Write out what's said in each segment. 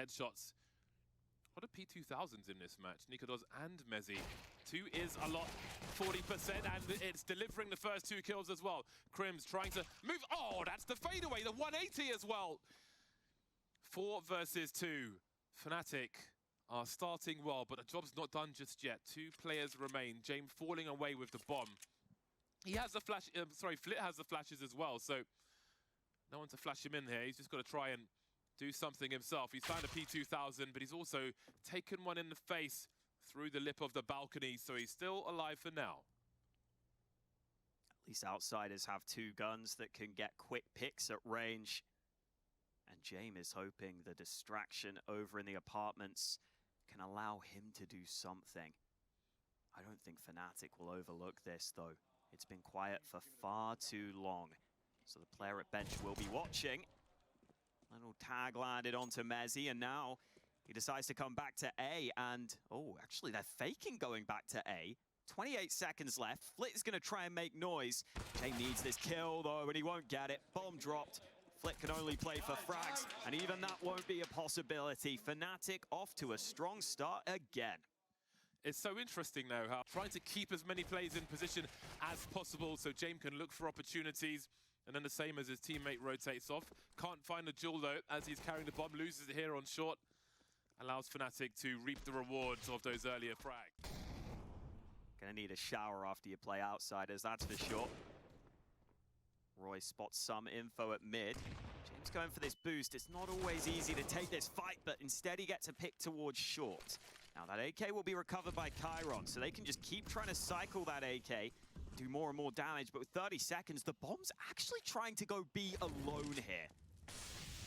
headshots. A lot of P2000s in this match. niko and mezii. 2 is a lot, 40%, and it's delivering the first 2 kills as well. Crims trying to move. Oh, that's the fadeaway, the 180 as well. 4 versus 2. Fnatic are starting well, but the job's not done just yet. 2 players remain. James falling away with the bomb. He has the flash. Flit has the flashes as well, so no one to flash him in here. He's just got to try and do something himself. He's found a P2000, but he's also taken one in the face through the lip of the balcony, so he's still alive for now. At least outsiders have 2 guns that can get quick picks at range. And James is hoping the distraction over in the apartments can allow him to do something. I don't think Fnatic will overlook this, though. It's been quiet for far too long. So the player at bench will be watching. Little tag landed onto mezii, and now he decides to come back to A. And, oh, actually, they're faking going back to A. 28 seconds left. Flit is going to try and make noise. James needs this kill, though, and he won't get it. Bomb dropped. Flit can only play for frags, and even that won't be a possibility. Fnatic off to a strong start again. It's so interesting now how trying to keep as many players in position as possible so James can look for opportunities. And then the same as his teammate rotates off. Can't find the duel though as he's carrying the bomb, loses it here on short. Allows Fnatic to reap the rewards of those earlier frags. Gonna need a shower after you play outsiders, that's for sure. Roy spots some info at mid. James going for this boost. It's not always easy to take this fight, but instead he gets a pick towards short. Now that AK will be recovered by Chiron, so they can just keep trying to cycle that AK, do more and more damage, but with 30 seconds, the bomb's actually trying to go B alone here.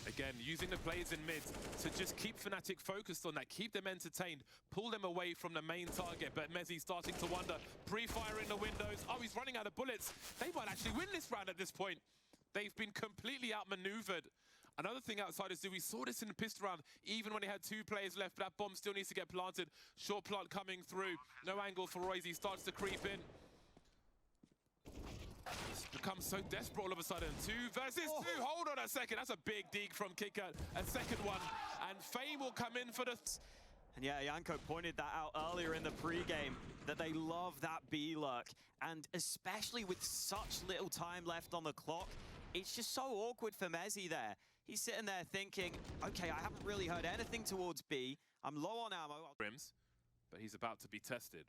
Again, using the players in mid to just keep Fnatic focused on that, keep them entertained, pull them away from the main target. But mezii starting to wonder, pre-firing the windows. Oh, he's running out of bullets. They might actually win this round at this point. They've been completely outmaneuvered. Another thing outsiders do, we saw this in the pistol round, even when he had 2 players left, but that bomb still needs to get planted. Short plant coming through. No angle for Royce, he starts to creep in. He's become so desperate all of a sudden. 2 versus 2. Hold on a second. That's a big dig from Kicker. A second one. And Fame will come in for the... And yeah, Yanko pointed that out earlier in the pregame, that they love that B lurk. And especially with such little time left on the clock, it's just so awkward for mezii there. He's sitting there thinking, okay, I haven't really heard anything towards B. I'm low on ammo. But he's about to be tested.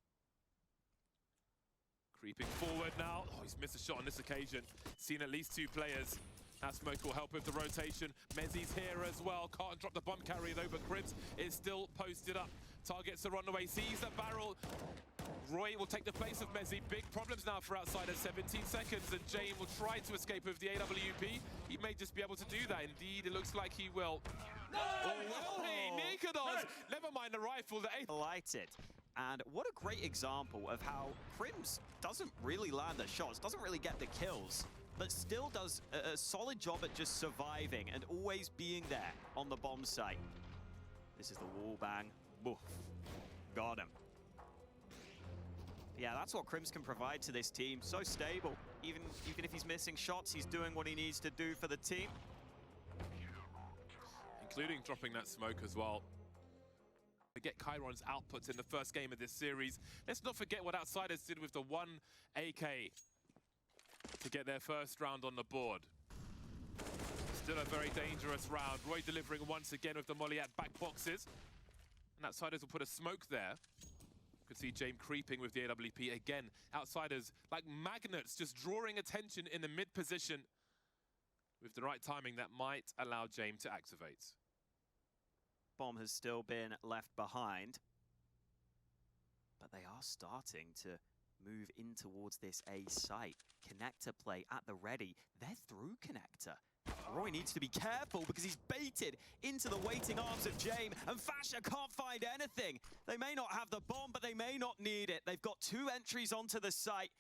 Creeping forward now. Oh, he's missed a shot on this occasion. Seen at least 2 players. That smoke will help with the rotation. mezii's here as well. Can't drop the bomb carrier though, but Crims is still posted up. Targets are on the way. Sees the barrel. Roy will take the place of mezii. Big problems now for outsiders. 17 seconds, and James will try to escape with the AWP. He may just be able to do that. Indeed, it looks like he will. No! Oh, will he? niko does. Never mind the rifle. The lighted. And what a great example of how Crims doesn't really land the shots, doesn't really get the kills, but still does a solid job at just surviving and always being there on the bomb site. This is the wall bang. Boof. Got him. Yeah, that's what Crims can provide to this team. So stable. Even if he's missing shots, he's doing what he needs to do for the team. Including dropping that smoke as well. Get Chiron's outputs in the first game of this series. Let's not forget what outsiders did with the 1 AK to get their first round on the board. Still a very dangerous round. Roy delivering once again with the molly at back boxes. And outsiders will put a smoke there. You can see James creeping with the AWP again. Outsiders like magnets just drawing attention in the mid position. With the right timing, that might allow James to activate. Bomb has still been left behind, but they are starting to move in towards this A site. Connector play at the ready. They're through connector. Roy needs to be careful because he's baited into the waiting arms of James, and Fasha can't find anything. They may not have the bomb, but they may not need it. They've got 2 entries onto the site,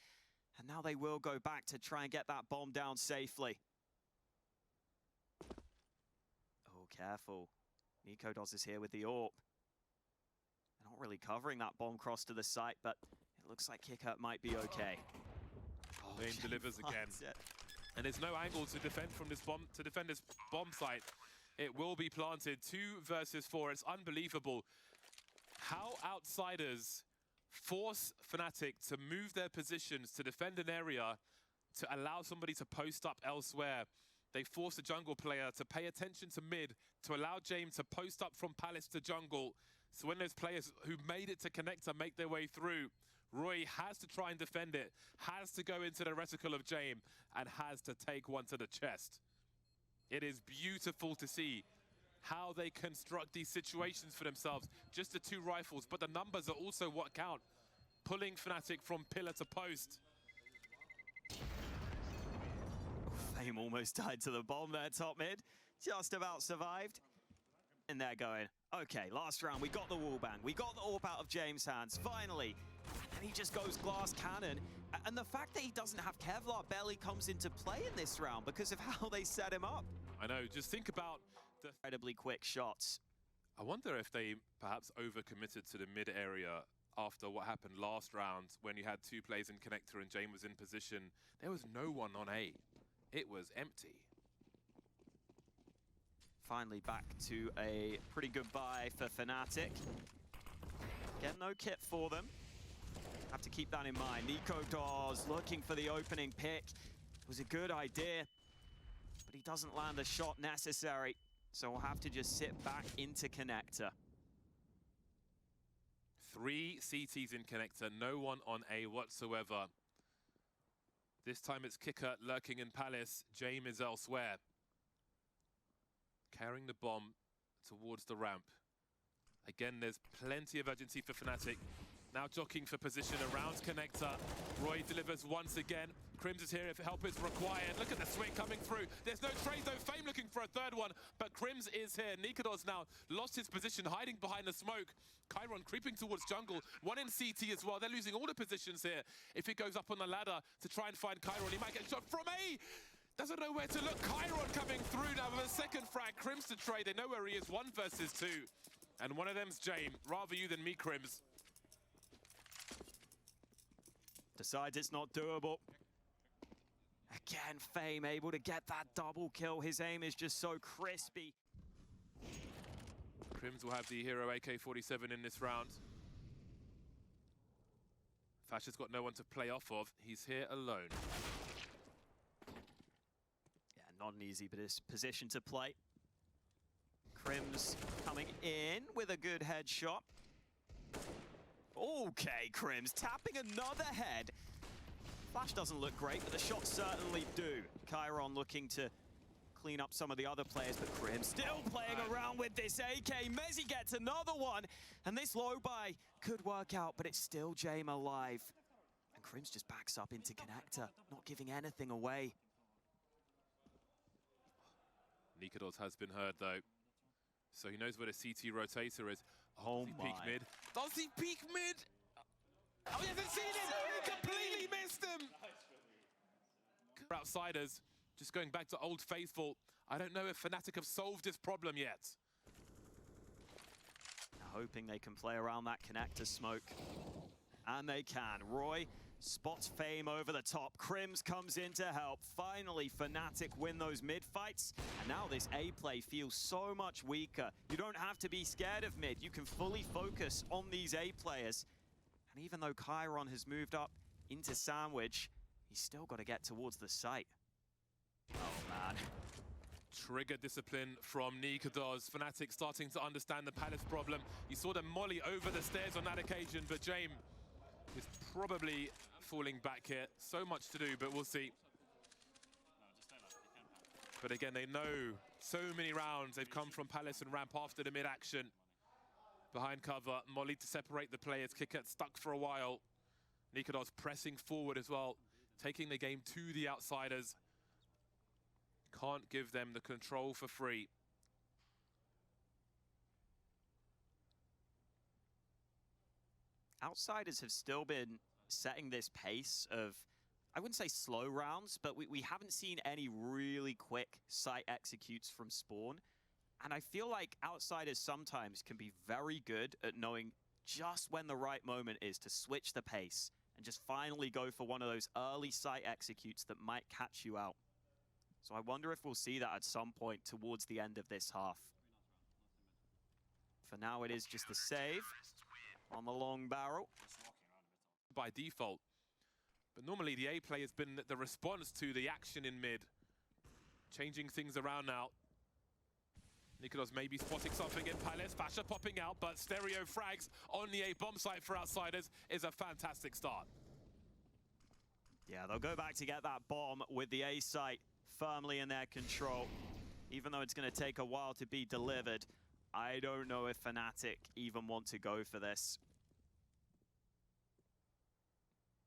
and now they will go back to try and get that bomb down safely. Oh, careful. niko is here with the AWP. They're not really covering that bomb cross to the site, but it looks like Kicker might be okay. Oh, James delivers again. And there's no angle to defend from this bomb, to defend this bomb site. It will be planted. 2 versus 4. It's unbelievable how outsiders force Fnatic to move their positions to defend an area to allow somebody to post up elsewhere. They force a jungle player to pay attention to mid, to allow James to post up from Palace to jungle. So when those players who made it to connector make their way through, Roy has to try and defend it, has to go into the reticle of James, and has to take one to the chest. It is beautiful to see how they construct these situations for themselves. Just the 2 rifles, but the numbers are also what count. Pulling Fnatic from pillar to post. Fame almost died to the bomb there, top mid. Just about survived. And they're going, okay, last round, we got the wallbang. We got the AWP out of James' hands, finally. And he just goes glass cannon. And the fact that he doesn't have Kevlar barely comes into play in this round because of how they set him up. I know, just think about the incredibly quick shots. I wonder if they perhaps overcommitted to the mid area after what happened last round when you had 2 players in connector and James was in position. There was no one on A. It was empty. Finally back to a pretty good buy for Fnatic. Again, no kit for them. Have to keep that in mind. niko looking for the opening pick. It was a good idea, but he doesn't land the shot necessary. So we'll have to just sit back into connector. 3 CTs in connector, no one on A whatsoever. This time it's Kicker lurking in Palace. James is elsewhere. Carrying the bomb towards the ramp. Again, there's plenty of urgency for Fnatic. Now jockeying for position around connector. Roy delivers once again. Crims is here if help is required. Look at the swing coming through. There's no trade though. Fame looking for a 3rd one, but Crims is here. niko now lost his position, hiding behind the smoke. Chiron creeping towards jungle. 1 in CT as well. They're losing all the positions here. If he goes up on the ladder to try and find Chiron, he might get shot from A. Doesn't know where to look. Chiron coming through now with a 2nd frag. Crims to trade. They know where he is. 1 versus 2. And one of them's James. Rather you than me, Crims. Decides it's not doable. Again, Fame able to get that double kill. His aim is just so crispy. Crims will have the hero AK-47 in this round. Fash has got no one to play off of. He's here alone. Yeah, not an easy position to play. Crims coming in with a good headshot. Okay, Crims tapping another head. Flash doesn't look great, but the shots certainly do. Chiron looking to clean up some of the other players, but Crims still playing around with this AK. Mezzy gets another one, and this low buy could work out, but it's still James alive. And Crims just backs up into connector, not giving anything away. niko has been heard though, so he knows where the CT rotator is. Oh, does he peek mid? Does he peek mid? Oh, he hasn't seen it! He completely missed him! Outsiders, just going back to Old Faithful. I don't know if Fnatic have solved this problem yet. Hoping they can play around that connector smoke. And they can. Roy spots Fame over the top. Crims comes in to help. Finally, Fnatic win those mid fights. And now this A play feels so much weaker. You don't have to be scared of mid. You can fully focus on these A players. And even though Chiron has moved up into sandwich, he's still got to get towards the site. Oh, man. Trigger discipline from niko. Fnatic starting to understand the Palace problem. You saw them molly over the stairs on that occasion, but James is probably falling back here. So much to do, but we'll see. But again, they know so many rounds they've come from Palace and ramp after the mid-action. Behind cover, molly to separate the players. Kicker stuck for a while. niko pressing forward as well, taking the game to the outsiders. Can't give them the control for free. Outsiders have still been setting this pace of, I wouldn't say slow rounds, but we haven't seen any really quick site executes from spawn. And I feel like outsiders sometimes can be very good at knowing just when the right moment is to switch the pace and just finally go for one of those early site executes that might catch you out. So I wonder if we'll see that at some point towards the end of this half. For now, it is just a save on the long barrel. By default. But normally the A play has been the response to the action in mid. Changing things around now. nikolas maybe spotting something in Palace. Fasha popping out, but stereo frags on the A bomb site for Outsiders is a fantastic start. Yeah, they'll go back to get that bomb with the A site firmly in their control. Even though it's going to take a while to be delivered, I don't know if Fnatic even want to go for this.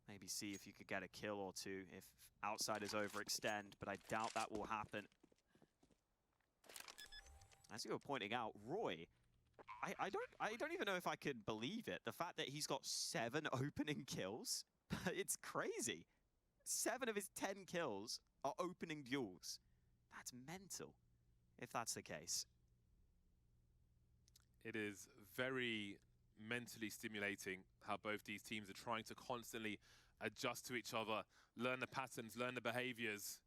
Maybe see if you could get a kill or two if Outsiders overextend, but I doubt that will happen. As you were pointing out, Roy, I don't even know if I could believe it. The fact that he's got 7 opening kills, it's crazy. 7 of his 10 kills are opening duels. That's mental, if that's the case. It is very mentally stimulating how both these teams are trying to constantly adjust to each other, learn the patterns, learn the behaviors,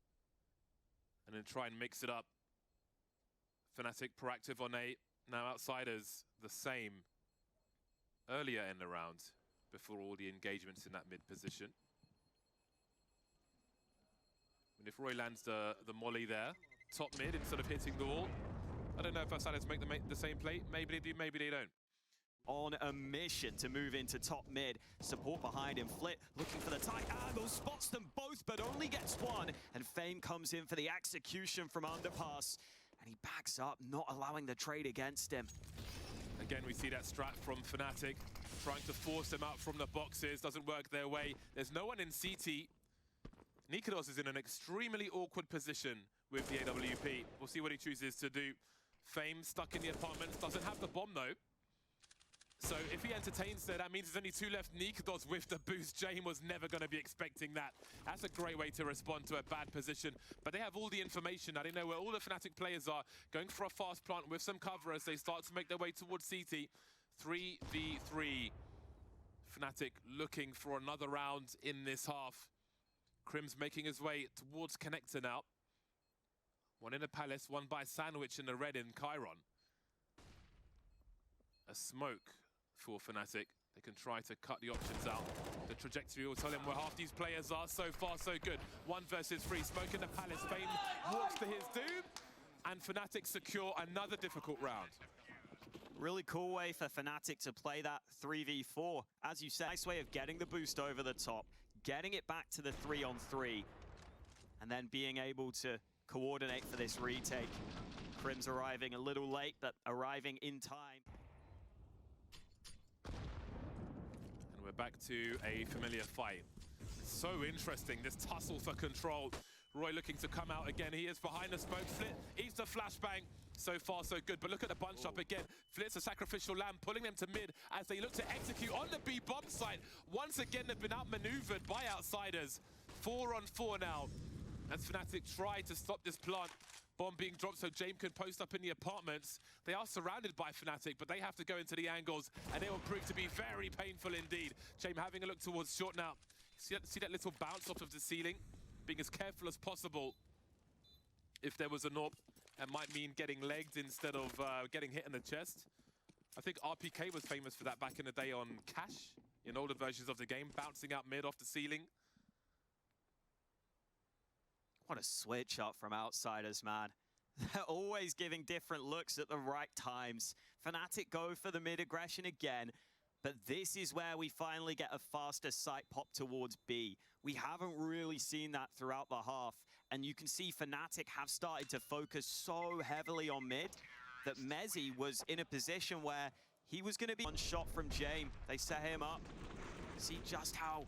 and then try and mix it up. Fnatic proactive on A, now Outsiders the same earlier in the round before all the engagements in that mid position. And if Roy lands the molly there, top mid instead of hitting the wall, I don't know if Outsiders make the same play. Maybe they do, maybe they don't. On a mission to move into top mid. Support behind him. Flit looking for the tight angle. Spots them both, but only gets one. And Fame comes in for the execution from underpass. And he backs up, not allowing the trade against him. Again, we see that strat from Fnatic, trying to force them out from the boxes. Doesn't work their way. There's no one in CT. nikolas is in an extremely awkward position with the AWP. We'll see what he chooses to do. Fame stuck in the apartments. Doesn't have the bomb, though. So if he entertains there, that means there's only 2 left. nikolas with the boost. Jame was never going to be expecting that. That's a great way to respond to a bad position. But they have all the information now. They know where all the Fnatic players are. Going for a fast plant with some cover as they start to make their way towards CT. 3v3. Fnatic looking for another round in this half. Crim's making his way towards connector now. One in the Palace, one by Sandwich in the red in Chiron. A smoke for Fnatic. They can try to cut the options out. The trajectory will tell them where half these players are. So far, so good. 1 versus 3. Smoke in the Palace. Fame walks to his doom. And Fnatic secure another difficult round. Really cool way for Fnatic to play that 3v4. As you said, nice way of getting the boost over the top, getting it back to the 3-on-3, and then being able to coordinate for this retake. Crim's arriving a little late, but arriving in time. And we're back to a familiar fight. So interesting, this tussle for control. Roy looking to come out again. He is behind the smoke. Flit eats the flashbang. So far, so good. But look at the bunch up again. Flit's a sacrificial lamb, pulling them to mid as they look to execute on the B bomb site. Once again, they've been outmaneuvered by Outsiders. 4-on-4 now. As Fnatic try to stop this plant. Bomb being dropped so Jame can post up in the apartments. They are surrounded by Fnatic, but they have to go into the angles, and it will prove to be very painful indeed. Jame having a look towards short now. See that little bounce off of the ceiling? Being as careful as possible. If there was a AWP, it might mean getting legged instead of getting hit in the chest. I think RPK was famous for that back in the day on Cash, in older versions of the game, bouncing out mid off the ceiling. What a switch up from Outsiders, man. They're always giving different looks at the right times. Fnatic go for the mid-aggression again, but this is where we finally get a faster site pop towards B. We haven't really seen that throughout the half, and you can see Fnatic have started to focus so heavily on mid that Mezzy was in a position where he was going to be one shot from Jame. They set him up. See just how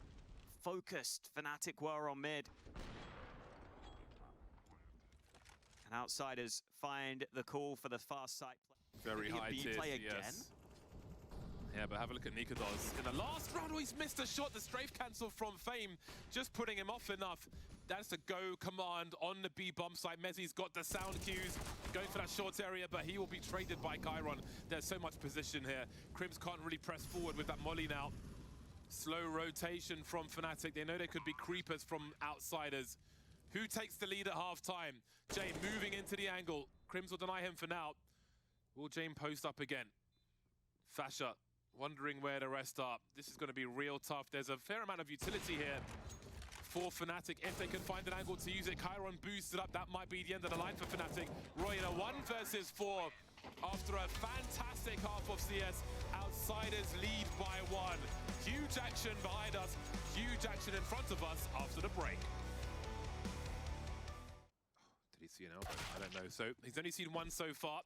focused Fnatic were on mid. And Outsiders find the call for the fast site play. Very high tier, play again. Yes. Yeah, but have a look at nikolas. In the last round, oh, he's missed a shot. The strafe cancel from Fame, just putting him off enough. That's a go command on the B bomb site. Mezzy's got the sound cues, going for that short area, but he will be traded by Chiron. There's so much position here. Crims can't really press forward with that molly now. Slow rotation from Fnatic. They know there could be creepers from Outsiders Who takes the lead at half-time? Jame moving into the angle. Crims will deny him for now. Will Jame post up again? Fasha wondering where the rest are. This is going to be real tough. There's a fair amount of utility here for Fnatic if they can find an angle to use it. Chiron boosted up. That might be the end of the line for Fnatic. Roy in a 1 versus 4 after a fantastic half of CS. Outsiders lead by 1. Huge action behind us. Huge action in front of us after the break. Did he see an elbow? I don't know. So he's only seen 1 so far,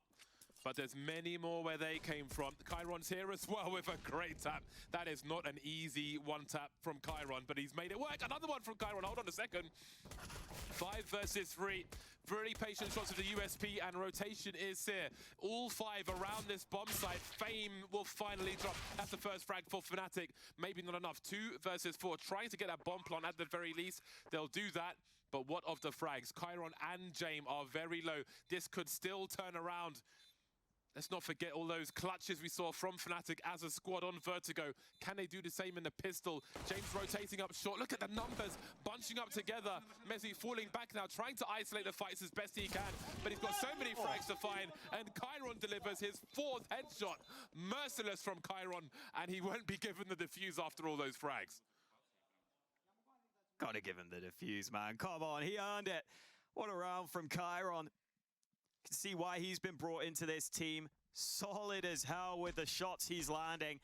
but there's many more where they came from. Chiron's here as well with a great tap. That is not an easy 1 tap from Chiron, but he's made it work. Another one from Chiron. Hold on a second. 5 versus 3. Very patient shots of the USP, and rotation is here. All 5 around this bomb site. Fame will finally drop. That's the first frag for Fnatic. Maybe not enough. 2 versus 4. Trying to get that bomb plant at the very least. They'll do that. But what of the frags? Chiron and Jame are very low. This could still turn around. Let's not forget all those clutches we saw from Fnatic as a squad on Vertigo. Can they do the same in the pistol? James rotating up short. Look at the numbers bunching up together. Messi falling back now, trying to isolate the fights as best he can. But he's got so many frags to find. And Chiron delivers his 4th headshot. Merciless from Chiron. And he won't be given the defuse after all those frags. Gotta give him the defuse, man. Come on, he earned it. What a round from Chiron. Can see why he's been brought into this team. Solid as hell with the shots he's landing.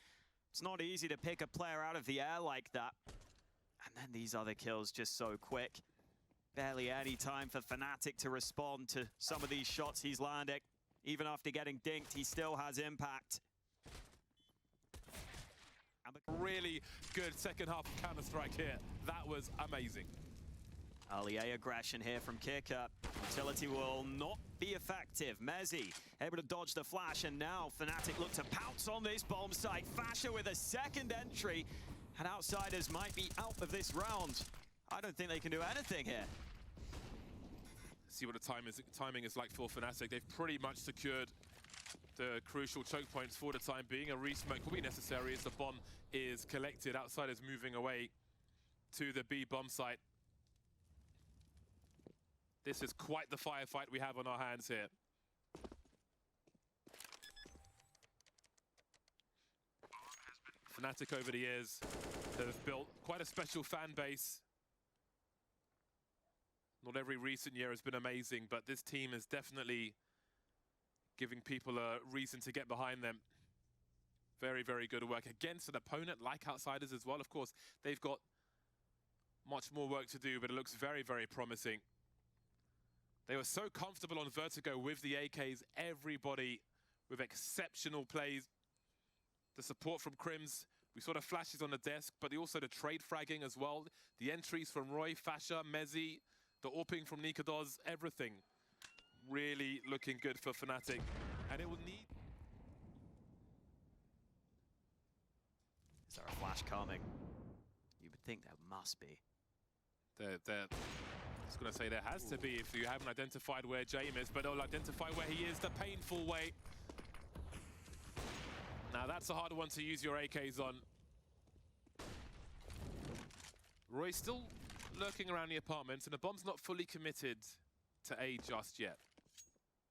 It's not easy to pick a player out of the air like that. And then these other kills just so quick. Barely any time for Fnatic to respond to some of these shots he's landing. Even after getting dinked, he still has impact. Really good second half of Counter-Strike here. That was amazing. Early A aggression here from Kicker. Utility will not be effective. Mezzi able to dodge the flash, and now Fnatic look to pounce on this bomb site. Fasha with a 2nd entry, and Outsiders might be out of this round. I don't think they can do anything here. See what the timing is like for Fnatic. They've pretty much secured the crucial choke points for the time being. A resmoke will be necessary as the bomb is collected. Outsiders moving away to the B bomb site. This is quite the firefight we have on our hands here. Fnatic over the years have built quite a special fan base. Not every recent year has been amazing, but this team is definitely giving people a reason to get behind them. Very, very good work against an opponent like Outsiders as well. Of course, they've got much more work to do, but it looks very, very promising. They were so comfortable on Vertigo with the AKs, everybody with exceptional plays. The support from Crims, we saw the flashes on the desk, but also the trade fragging as well. The entries from Roy, Fasha, Mezzi, the AWPing from niko, everything. Really looking good for Fnatic. And it will need... Is there a flash coming? You would think there must be. I was going to say there has to be if you haven't identified where Jame is, but they'll identify where he is the painful way. Now that's a hard one to use your AKs on. Roy's still lurking around the apartment, and the bomb's not fully committed to A just yet.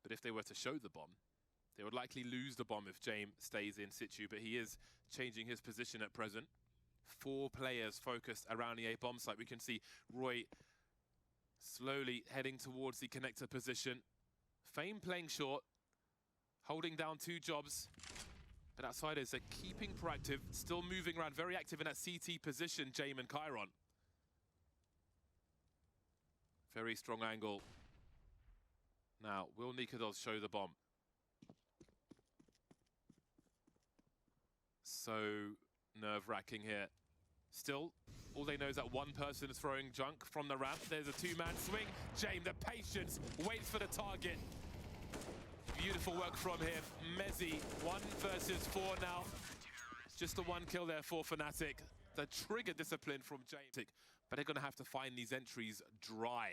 But if they were to show the bomb, they would likely lose the bomb if Jame stays in situ, but he is changing his position at present. 4 players focused around the A bomb site. We can see Roy slowly heading towards the connector position. Fame playing short, holding down 2 jobs. But Outsiders are keeping proactive, still moving around, very active in that CT position, Jame and Chiron. Very strong angle. Now, will niko show the bomb? So nerve-wracking here. Still, all they know is that one person is throwing junk from the ramp. There's a 2-man swing. Jame, the patience, waits for the target. Beautiful work from him. Mezzi, 1 versus 4 now. Just the 1 kill there for Fnatic. The trigger discipline from Jame. But they're going to have to find these entries dry.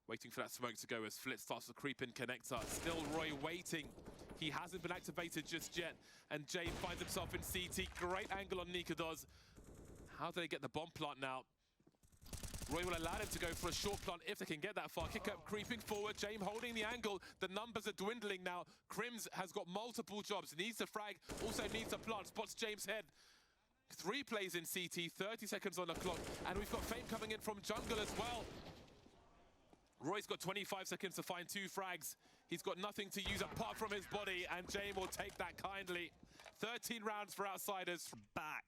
Waiting for that smoke to go as Flit starts to creep in connector. Still Roy waiting. He hasn't been activated just yet. And Jame finds himself in CT. Great angle on niko. How do they get the bomb plant now? Roy will allow him to go for a short plant if they can get that far. Kick up, creeping forward. James holding the angle. The numbers are dwindling now. Crims has got multiple jobs. Needs to frag, also needs to plant. Spots James' head. 3 plays in CT, 30 seconds on the clock. And we've got Fame coming in from jungle as well. Roy's got 25 seconds to find 2 frags. He's got nothing to use apart from his body, and James will take that kindly. 13 rounds for Outsiders. Back.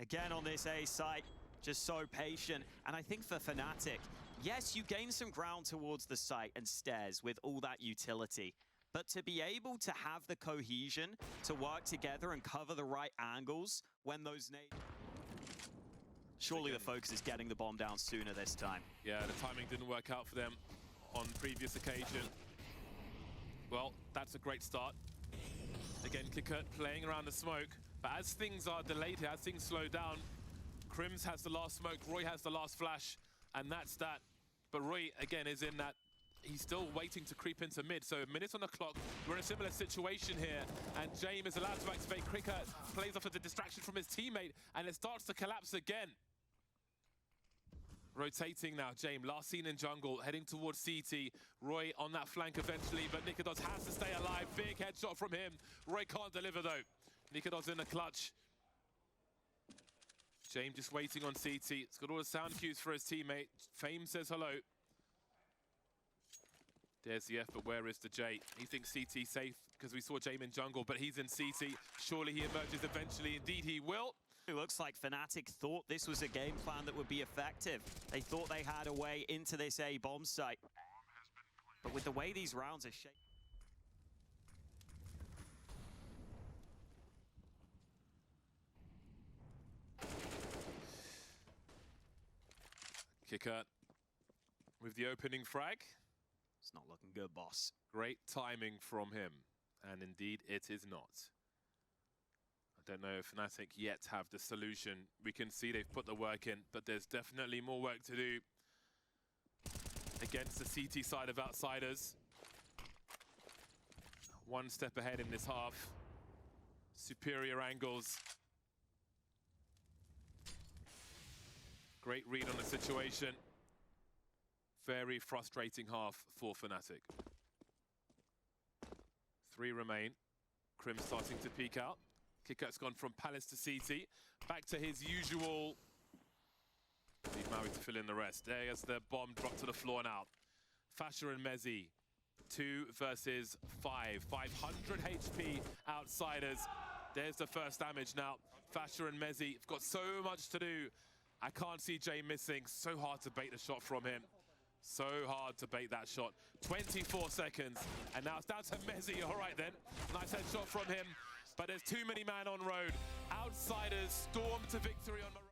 Again on this A site, just so patient. And I think for Fnatic, yes, you gain some ground towards the site and stairs with all that utility. But to be able to have the cohesion to work together and cover the right angles when those surely the focus is getting the bomb down sooner this time. Yeah, the timing didn't work out for them on previous occasion. Well, that's a great start. Again, Kickert playing around the smoke. But as things are delayed here, as things slow down, Crims has the last smoke, Roy has the last flash, and that's that. But Roy, again, is in that, he's still waiting to creep into mid. So a minute on the clock, we're in a similar situation here. And James is allowed to activate Cricket, plays off of the distraction from his teammate, and it starts to collapse again. Rotating now, James, last seen in jungle, heading towards CT. Roy on that flank eventually, but nikotilan has to stay alive. Big headshot from him. Roy can't deliver though. nikotilan's in the clutch. James just waiting on CT. It's got all the sound cues for his teammate. Fame says hello. There's the F, but where is the J? He thinks CT safe because we saw James in jungle, but he's in CT. Surely he emerges eventually. Indeed he will. It looks like Fnatic thought this was a game plan that would be effective. They thought they had a way into this A bomb site. But with the way these rounds are shaped... Kicker with the opening frag. It's not looking good, boss. Great timing from him. And indeed it is not. I don't know if Fnatic yet have the solution. We can see they've put the work in, but there's definitely more work to do against the CT side of Outsiders. One step ahead in this half. Superior angles. Great read on the situation. Very frustrating half for Fnatic. 3 remain. Crim starting to peek out. Kickert's gone from Palace to CT. Back to his usual. Need Maui to fill in the rest. There's the bomb dropped to the floor now. Fasher and Mezzi. 2 versus 5. 500 HP Outsiders. There's the first damage now. Fasher and Mezzi have got so much to do. I can't see Jay missing. So hard to bait the shot from him. So hard to bait that shot. 24 seconds. And now it's down to Mezzi. All right then. Nice headshot from him. But there's too many man on road. Outsiders storm to victory on